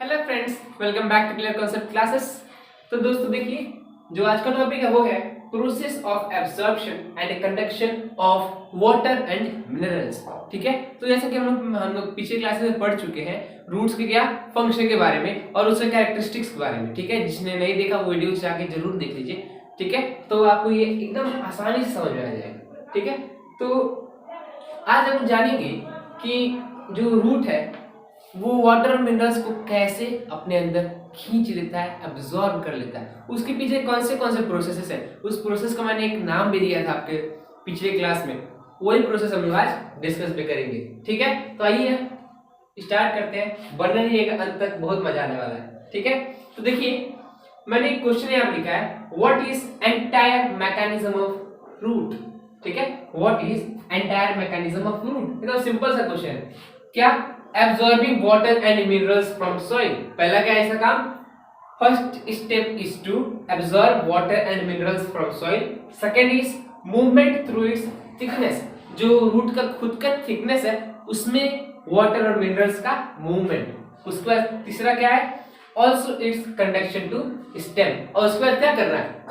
Hello friends, welcome back to clear concept classes. तो दोस्तों देखिए, जो आज का टॉपिक है वो है process of absorption and conduction of water and minerals. ठीक है, तो जैसा कि हम लोग पिछले क्लासेस में पढ़ चुके हैं रूट्स के क्या फंक्शन के बारे में और उसके कैरेक्टरिस्टिक्स के बारे में। ठीक है, जिसने नहीं देखा वो वीडियो जाके जरूर देख लीजिए। ठीक है, तो आपको ये एकदम आसानी से समझ में आ जाएगा। ठीक है, तो आज हम जानेंगे कि जो रूट है वो वाटर मिनरल्स को कैसे अपने अंदर खींच लेता है, अब्सॉर्ब कर लेता है। उसके पीछे कौन से प्रोसेसेस है, उस प्रोसेस का मैंने एक नाम भी दिया था आपके पिछले क्लास में। वही प्रोसेस हम लोग आज डिस्कस भी करेंगे। ठीक है, तो आइए स्टार्ट करते हैं, बने रहिएगा अंत तक, बहुत मजा आने वाला है। ठीक है, तो देखिए मैंने एक क्वेश्चन यहाँ लिखा है, what is entire mechanism of root. ठीक है, what is entire mechanism of root. एकदम सिंपल सा क्वेश्चन है। क्या? Absorbing water and minerals from soil. पहला क्या है इसका काम? First step is to absorb water and minerals from soil. Second is movement through its thickness. जो रूट का खुद का थिकनेस है उसमें वाटर और मिनरल्स का मूवमेंट। उसके बाद तीसरा क्या है? Also its conduction to stem. और उसके बाद क्या करना है?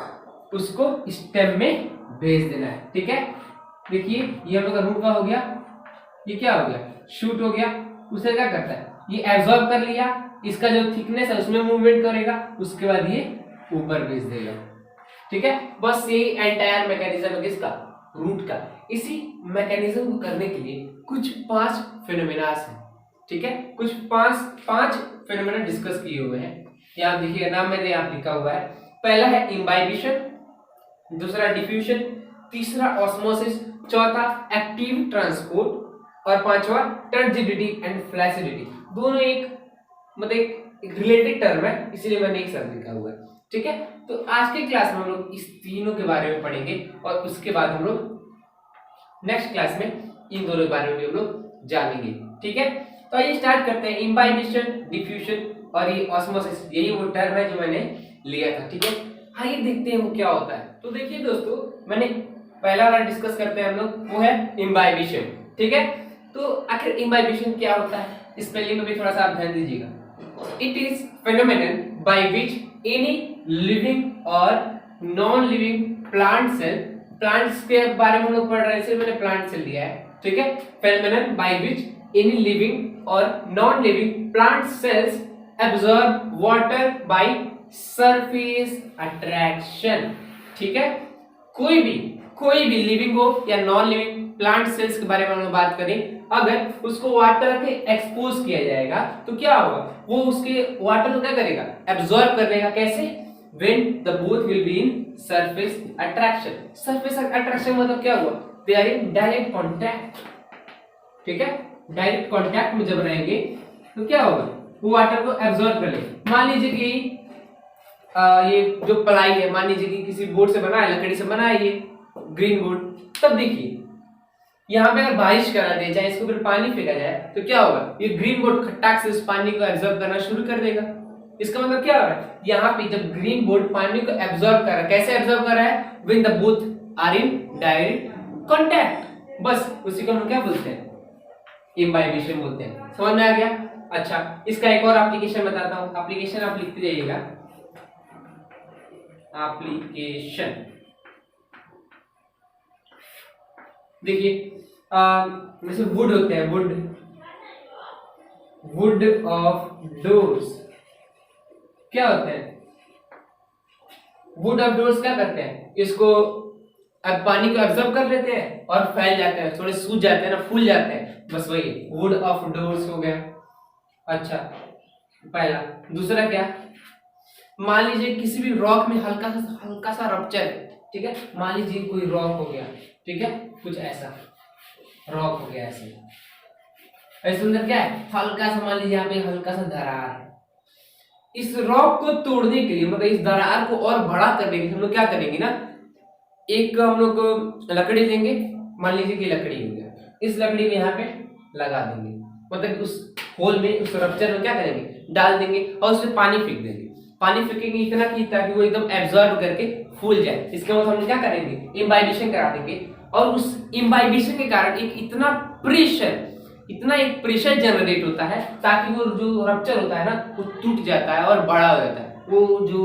उसको स्टेम में भेज देना है। ठीक है, देखिए ये हम लोग का रूट का हो गया, ये क्या हो गया? शूट हो गया। उसे क्या करता है? ये एब्जॉर्ब कर लिया, इसका जो थिकनेस है उसमें मूवमेंट करेगा, उसके बाद ये ऊपर भेज देगा। ठीक है, बस यही एंटायर मैकेनिज्म है किसका? रूट का। इसी मैकेनिज्म को करने के लिए कुछ 5 फिनोमेनास हैं। ठीक है, कुछ पांच फिनोमेना डिस्कस किए हुए हैं। यहाँ देखिए नाम मैंने यहाँ लिखा हुआ है। पहला है इम्बाइबिशन, दूसरा डिफ्यूजन, तीसरा ऑस्मोसिस, चौथा एक्टिव ट्रांसपोर्ट और पांचवा टर्जिडिटी एंड फ्लैसिडिटी। दोनों मतलब एक रिलेटेड टर्म है, इसीलिए मैंने एक साथ लिखा हुआ है। ठीक है, तो आज के क्लास में हम लोग इस तीनों के बारे में पढ़ेंगे और उसके बाद हम लोग नेक्स्ट क्लास में इन दोनों के बारे में भी हम लोग जानेंगे। ठीक है, तो आइए स्टार्ट करते हैं। इम्बाइबिशन, डिफ्यूजन और ये ऑस्मोसिस, यही वो टर्म है जो मैंने लिया था। ठीक है, आइए देखते हैं वो क्या होता है। तो देखिए दोस्तों, मैंने पहला वाला डिस्कस करते हैं हम लोग, वो है इम्बाइबिशन। ठीक है, तो आखिर इम्बाइबिशन क्या होता है, स्पेलिंग में भी थोड़ा सा आप ध्यान दीजिएगा। It is phenomenon by which any living और non living plant cell, plants के बारे में हम लोग पढ़ रहे हैं, इसलिए मैंने प्लांट सेल लिया है। ठीक है, phenomenon by which any living और non living plant cells absorb water by surface attraction. ठीक है, कोई भी लिविंग हो या नॉन लिविंग प्लांट सेल्स के बारे में हम लोग बात करें, अगर उसको वाटर के एक्सपोज किया जाएगा तो क्या होगा? वो उसके वाटर को क्या करेगा? एब्जॉर्ब कर लेगा। कैसे? when the both will be in surface attraction। surface attraction मतलब क्या हुआ? they are in direct contact। ठीक है, डायरेक्ट कांटेक्ट में जब रहेंगे तो क्या होगा? वो वाटर को एब्जॉर्ब कर लेगा। मान लीजिए कि ये जो प्लाई है, मान लीजिए कि किसी बोर्ड से बना है, लकड़ी से बना है, ये ग्रीन बोर्ड। तब देखिए यहाँ पे अगर बारिश करा दे, चाहे इसको फिर पानी फेंका जाए, तो क्या होगा? ये ग्रीन बोर्ड खट्टाक से उस पानी को एब्जॉर्ब करना शुरू कर देगा। इसका मतलब क्या हो रहा है? यहाँ पे जब ग्रीन बोर्ड पानी को एब्जॉर्ब कर रहा है, कैसे एब्जॉर्ब कर रहा है? When the both are in direct contact. बस उसी को हम क्या बोलते हैं? इम्बाइबिशन बोलते हैं। समझ में आ गया? अच्छा, इसका एक और एप्लीकेशन बताता हूँ। एप्लीकेशन आप लिखते जाइएगा। एप्लीकेशन देखिए, जैसे वुड होते हैं, वुड ऑफ डोर्स क्या होते हैं? वुड ऑफ डोर्स क्या करते हैं? इसको अब पानी को एब्जॉर्ब कर लेते हैं और फैल जाते हैं, थोड़े सूज जाते हैं ना, फूल जाते हैं। बस वही वुड ऑफ डोर्स हो गया। अच्छा, पहला। दूसरा क्या? मान लीजिए किसी भी रॉक में हल्का सा रप्चर है। ठीक है, मान लीजिए कोई रॉक हो गया, ठीक है, कुछ ऐसा रॉक हो गया, ऐसे अंदर क्या है? हल्का सा, मान लीजिए यहाँ पे हल्का सा दरार है। इस रॉक को तोड़ने के लिए, मतलब इस दरार को और बड़ा करने के लिए हम लोग क्या करेंगे ना, एक हम लोग लकड़ी लेंगे। मान लीजिए कि लकड़ी हो गया, इस लकड़ी में यहाँ पे लगा देंगे, मतलब उस होल में, उस रप्चर में क्या करेंगे? डाल देंगे और उसमें पानी फेंक देंगे। पानी फेंकेंगे इतना कि ताकि वो एकदम एब्जॉर्ब करके फूल जाए। इसके बाद हम क्या करेंगे? इम्बाइबिशन करा देंगे और उस इम्बाइबिशन के कारण एक इतना प्रेशर इतना एक प्रेशर जनरेट होता है ताकि वो जो रप्चर होता है ना वो टूट जाता है और बड़ा हो जाता है। वो जो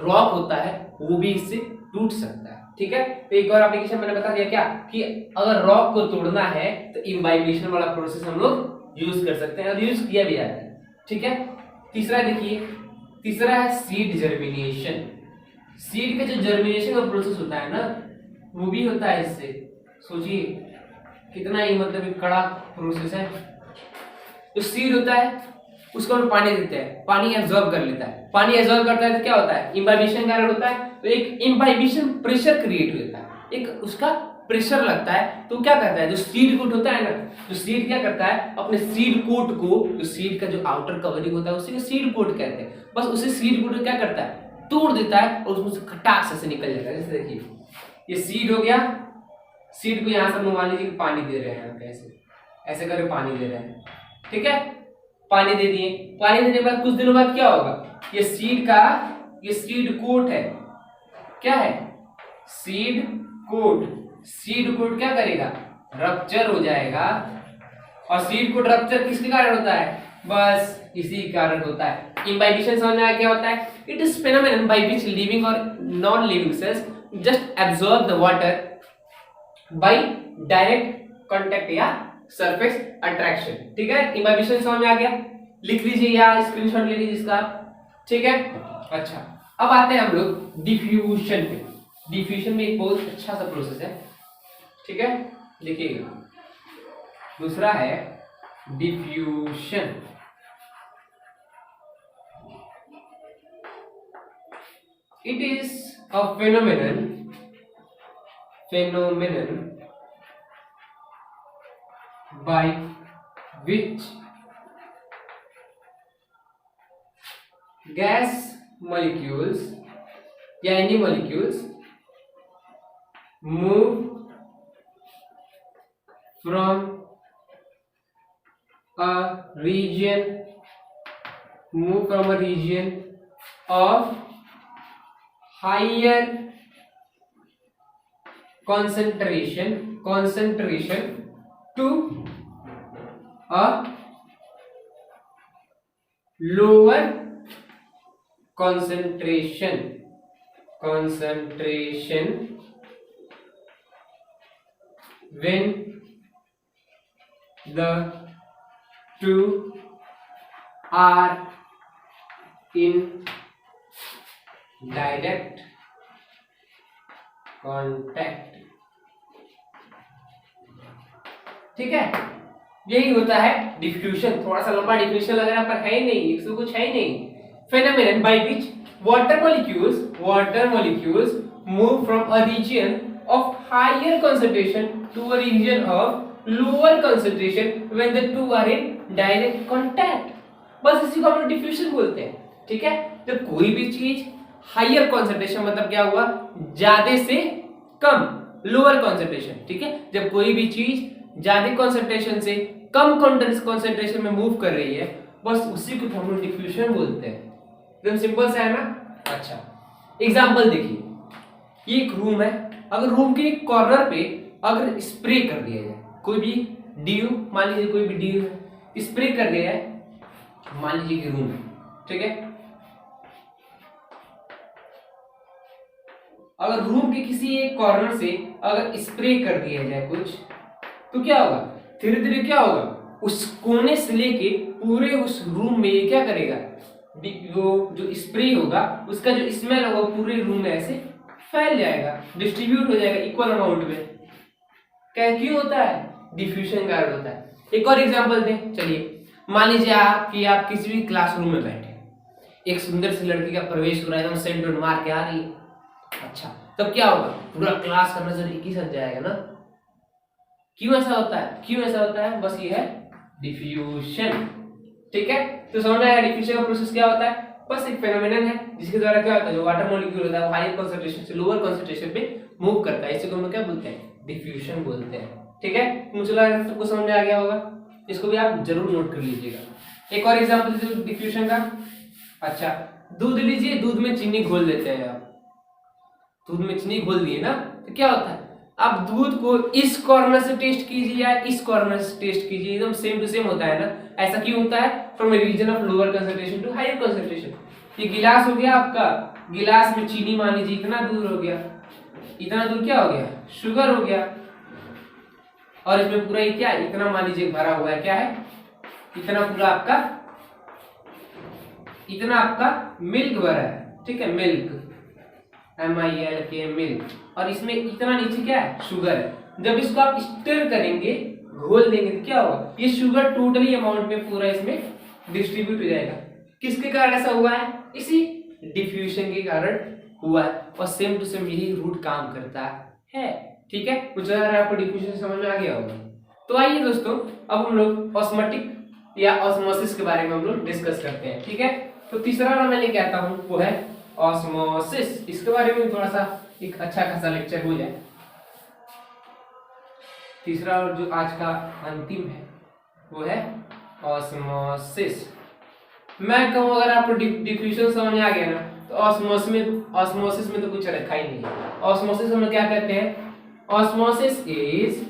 रॉक होता है वो भी इससे टूट सकता है। ठीक है, तो एक और एप्लीकेशन मैंने बता दिया क्या कि अगर रॉक को तोड़ना है तो इम्बाइबेशन वाला प्रोसेस हम लोग यूज कर सकते हैं और यूज किया भी जाता है। ठीक है, तीसरा देखिए, तीसरा है सीड जर्मिनेशन। सीड का जो जर्मिनेशन का प्रोसेस होता है ना वो भी होता है इससे। सोचिए कितना ही मतलब एक कड़ा प्रोसेस है। जो सीड होता है उसको हम पानी देते हैं, पानी एब्जॉर्ब कर लेता है, पानी एब्जॉर्ब करता है तो क्या होता है इम्बाइबेशन कारण होता है। तो एक इम्बाइबेशन प्रेशर क्रिएट होता है, एक उसका प्रेशर लगता है। तो क्या करता है जो सीड कोट होता है ना, जो सीड क्या करता है अपने सीड कोट को, जो सीड का जो आउटर कवरिंग होता है उसी को सीड कोट कहते हैं, बस उसे सीड कोट क्या करता है तोड़ देता है और उसमें से खटाक से निकल जाता है। जैसे देखिए ये सीड हो गया, सीड को यहाँ से मान लीजिए पानी दे रहे हैं, कैसे ऐसे करके पानी दे रहे हैं। ठीक है, पानी दे दिए, पानी देने के बाद कुछ दिनों बाद क्या होगा, ये सीड का ये सीड कोट है, क्या है सीड कोट। सीड कोट क्या करेगा रप्चर हो जाएगा। और सीड कोट रप्चर किसके कारण होता है, बस इसी कारण होता है। इम्बाइबेशन समझ में आया क्या होता है, it is phenomenon by which living और non living cells just absorb the water by direct contact या सरफेस अट्रैक्शन। ठीक है, इम्बाइबेशन समझ में आ गया, लिख लीजिए या स्क्रीनशॉट ले लीजिए इसका। ठीक है, अच्छा अब आते हैं हम लोग डिफ्यूजन पे। डिफ्यूजन में एक बहुत अच्छा सा प्रोसेस है। ठीक है, देखिएगा दूसरा है diffusion. It is a phenomenon by which gas molecules या any molecules move from a region of higher concentration to a lower concentration when the two are in direct contact। ठीक है, यही होता है डिफ्यूजन। थोड़ा सा लंबा डिफ्यूजन लग रहा है पर है ही नहीं, इसमें कुछ है ही नहीं। phenomenon by which water molecules move from a region of higher concentration to a region of lower concentration when the two are in direct contact। बस इसी को हम लोग डिफ्यूजन बोलते हैं। ठीक है, जब कोई भी चीज हायर कॉन्सेंट्रेशन मतलब क्या हुआ ज्यादा से कम, लोअर कॉन्सेंट्रेशन। ठीक है, जब कोई भी चीज ज्यादा कॉन्सेंट्रेशन से कम कॉन्सेंट्रेशन में मूव कर रही है बस उसी को हम लोग डिफ्यूजन बोलते हैं। एकदम सिंपल सा है ना। अच्छा एग्जांपल देखिए, ये एक रूम है, अगर रूम के एक कॉर्नर पे अगर स्प्रे कर दिया जाए कोई भी डीयू, मान लीजिए कोई भी डीयू स्प्रे कर दिया है, मान लीजिए कि रूम है, ठीक है, अगर रूम के किसी एक कॉर्नर से अगर स्प्रे कर दिया जाए कुछ तो क्या होगा, धीरे धीरे क्या होगा उस कोने से लेके पूरे उस रूम में ये क्या करेगा, वो जो स्प्रे होगा उसका जो स्मेल होगा पूरे रूम में ऐसे फैल जाएगा, डिस्ट्रीब्यूट हो जाएगा इक्वल अमाउंट में। क्या क्यों होता है, डिफ्यूजन कारण होता है। एक और एग्जांपल दें, चलिए मान लीजिए आप किसी भी क्लासरूम में बैठे, एक सुंदर सी लड़की का प्रवेश हो रहा है, एकदम सेंट मार के आ रही है, अच्छा तब क्या होगा, पूरा क्लास का नजर एक ही साथ जाएगा ना। क्यों ऐसा होता है, क्यों ऐसा होता है, बस ये है डिफ्यूजन। ठीक है, तो समझ में आया डिफ्यूजन का प्रोसेस क्या होता है, बस एक फेनोमेनन है जिसके द्वारा क्या होता है, जो वाटर मॉलिक्यूल होता है वो हायर कंसंट्रेशन से लोअर कंसंट्रेशन पे मूव करता है, इसी को हम लोग क्या बोलते हैं, डिफ्यूजन बोलते हैं। ठीक है, मुझे लगा सबको समझ में आ गया होगा, इसको भी आप जरूर नोट कर लीजिएगा। एक और एग्जांपल दीजिए डिफ्यूजन का। अच्छा दूध लीजिए, दूध में चीनी घोल देते हैं आप, दूध में चीनी घोल दिए ना तो क्या होता है, अब दूध को इस कॉर्नर से टेस्ट कीजिए या इस कॉर्नर से टेस्ट कीजिए, एकदम सेम टू सेम होता है ना। ऐसा क्यों होता है? From a region of lower concentration to higher concentration. ये गिलास हो गया आपका, गिलास में चीनी मान लीजिए इतना दूर हो गया, इतना दूर क्या हो गया? शुगर हो गया। और इसमें पूरा ये क्या है? इतना मान लीजिए भरा हुआ है, क्या है? इतना पूरा आपका, इतना आपका मिल्क भरा है, ठीक है, मिल्क, MILK मिल्क। और इसमें इतना नीचे क्या है? शुगर है। जब इसको आप स्टर करेंगे, घोल देंगे, तो क्या होगा? ये शुगर टोटली अमाउंट में पूरा इसमें डिस्ट्रीब्यूट हो जाएगा। किसके कारण ऐसा हुआ है? इसी डिफ्यूजन के कारण हुआ है। और सेम टू सेम यही रूट काम करता है, ठीक है। मुझे लग रहा है आपको डिफ्यूजन समझ में आ गया होगा। तो आइए दोस्तों, अब हम लोग ऑस्मोटिक या ऑस्मोसिस के बारे में हम लोग डिस्कस करते हैं, ठीक है। तो तीसरा मैं लेके आता हूं वो है ऑस्मोसिस। इसके बारे में थोड़ा सा एक अच्छा खासा लेक्चर हो जाए। तीसरा और जो आज का अंतिम है वो है ऑस्मोसिस। मैं कहूँ अगर आपको डिफ्यूजन समझ में आ गया ना, तो ऑस्मोसिस में तो कुछ रखा ही नहीं है। ऑस्मोसिस हम लोग क्या कहते हैं? Osmosis is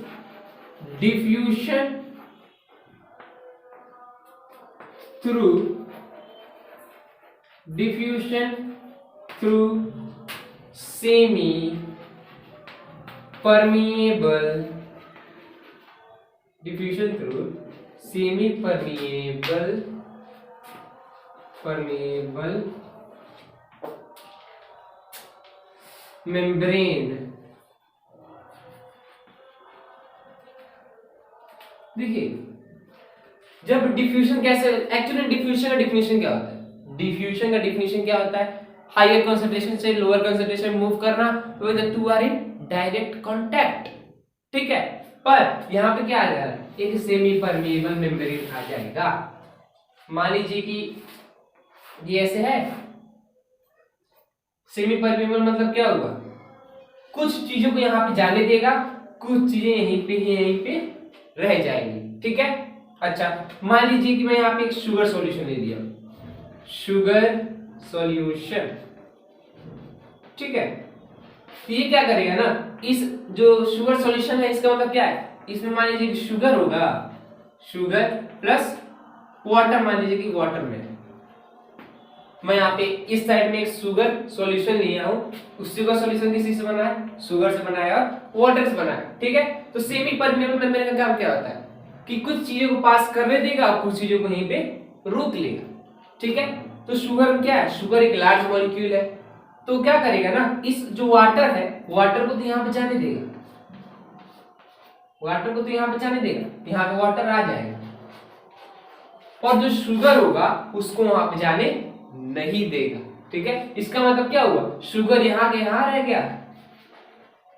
diffusion through semi permeable membrane। देखिए, जब डिफ्यूजन कैसे, एक्चुअली डिफ्यूजन का डिफिनेशन क्या होता है? डिफ्यूजन का डिफिनेशन क्या होता है? हायर कंसंट्रेशन से लोअर कंसंट्रेशन मूव करना when the two are in direct contact, ठीक है। पर यहाँ पे क्या आ जाएगा? एक सेमी परमिएबल मेम्ब्रेन आ जाएगा। मान लीजिए कि ये ऐसे है, सेमी परमिएबल मतलब क्या होगा? कुछ चीजों को यहाँ पे जाने देगा, कुछ चीजें यहीं पे रह जाएंगी, ठीक है। अच्छा, मान लीजिए कि मैं यहाँ पे एक शुगर सॉल्यूशन ले लिया, शुगर सॉल्यूशन, ठीक है। तो ये क्या करेगा ना, इस जो शुगर सॉल्यूशन है इसका मतलब क्या है? इसमें मान लीजिए कि शुगर होगा, शुगर प्लस वाटर, मान लीजिए कि वाटर में मैं यहाँ पे इस साइड में एक शुगर सॉल्यूशन लिया हूँ। उस शुगर सॉल्यूशन किसी से बना है? शुगर से बनाया और वाटर से बनाया, ठीक है। तो सेमी परमेबल मेम्ब्रेन का काम क्या होता है कि कुछ चीजों को पास करने देगा और कुछ चीजों को यहीं पे रोक लेगा, ठीक है। तो शुगर क्या है? शुगर एक लार्ज मॉलिक्यूल है, तो क्या करेगा ना, इस जो वाटर है, वाटर को तो यहाँ पे जाने देगा, वाटर को तो यहाँ पे जाने देगा, यहाँ पे वाटर आ जाएगा, और जो शुगर होगा उसको वहां पे जाने नहीं देगा, ठीक है। इसका मतलब क्या हुआ? शुगर यहाँ के यहाँ रह गया,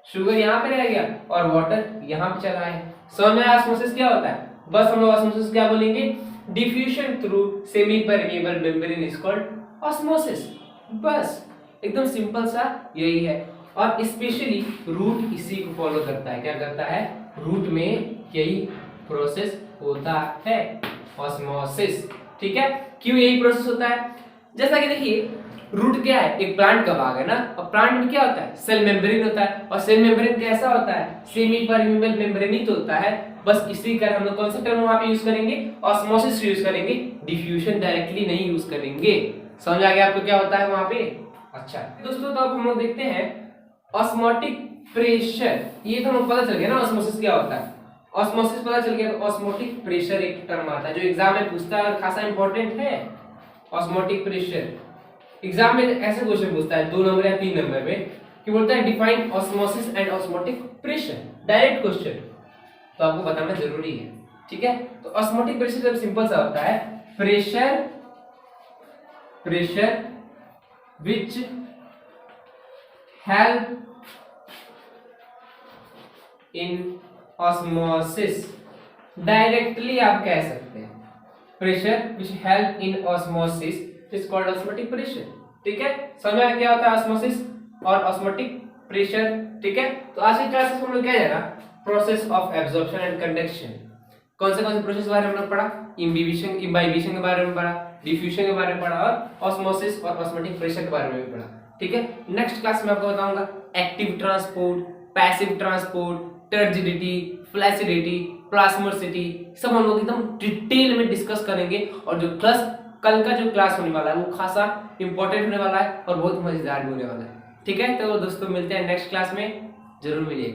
शुगर यहाँ पे रह गया और वाटर यहाँ पे चला है। समझ में ऑस्मोसिस क्या होता है? बस हम लोग ऑस्मोसिस क्या बोलेंगे? Diffusion through semi permeable membrane is called osmosis. बस एकदम सिंपल सा यही है। और स्पेशली रूट इसी को फॉलो करता है। क्या करता है? रूट में यही प्रोसेस होता है, ऑस्मोसिस, ठीक है। क्यों यही प्रोसेस होता है? जैसा कि देखिए, रूट क्या है? एक प्लांट का भाग है ना, और प्लांट में क्या होता है? सेल मेम्ब्रेन होता है, और सेल मेम्ब्रेन कैसा होता है? सेमी परमेबल मेम्ब्रेनित होता है। बस इसी कारण हम लोग कौन सा टर्म वहां पे यूज करेंगे? ऑस्मोसिस यूज करेंगे, डिफ्यूजन डायरेक्टली नहीं यूज करेंगे। समझ आ गया आपको क्या होता है वहां पे? अच्छा दोस्तों, तो अब हम लोग देखते हैं ऑस्मोटिक प्रेशर। ये तो हमें पता चल गया ना ऑस्मोसिस क्या होता है। ऑस्मोसिस पता चल गया, तो ऑस्मोटिक प्रेशर एक टर्म आता है जो एग्जाम में पूछता है और खासा इंपॉर्टेंट है। ऑस्मोटिक प्रेशर एग्जाम में ऐसे क्वेश्चन पूछता है 2 नंबर या 3 नंबर में, कि बोलता है define osmosis and osmotic pressure, direct question, तो आपको बताना जरूरी है, ठीक है। तो ऑस्मोटिक प्रेशर जब सिंपल सा होता है, pressure which help in osmosis, directly आप कह सकते हैं pressure which help in osmosis is called osmotic pressure, ठीक है। समझ में क्या होता है ऑस्मोसिस और ऑस्मोटिक प्रेशर, ठीक है। तो आज की क्लास में हम लोग क्या जाना, process of absorption and conduction. कौन से प्रोसेस के बारे में हमने पढ़ा? इम्बाइबिशन के बारे में पढ़ा, डिफ्यूजन के बारे में पढ़ा, और ऑस्मोसिस और ऑस्मोटिक प्रेशर के बारे में भी पढ़ा, ठीक है। नेक्स्ट क्लास में आपको बताऊंगा active transport, passive transport, turgidity, flaccidity, प्लास्मोसिटी, सब हम लोग एकदम डिटेल में डिस्कस करेंगे। और जो कल का जो क्लास होने वाला है वो खासा इंपॉर्टेंट होने वाला है और बहुत मजेदार भी होने वाला है। ठीक है, तो दोस्तों मिलते हैं नेक्स्ट क्लास में, जरूर मिलिए।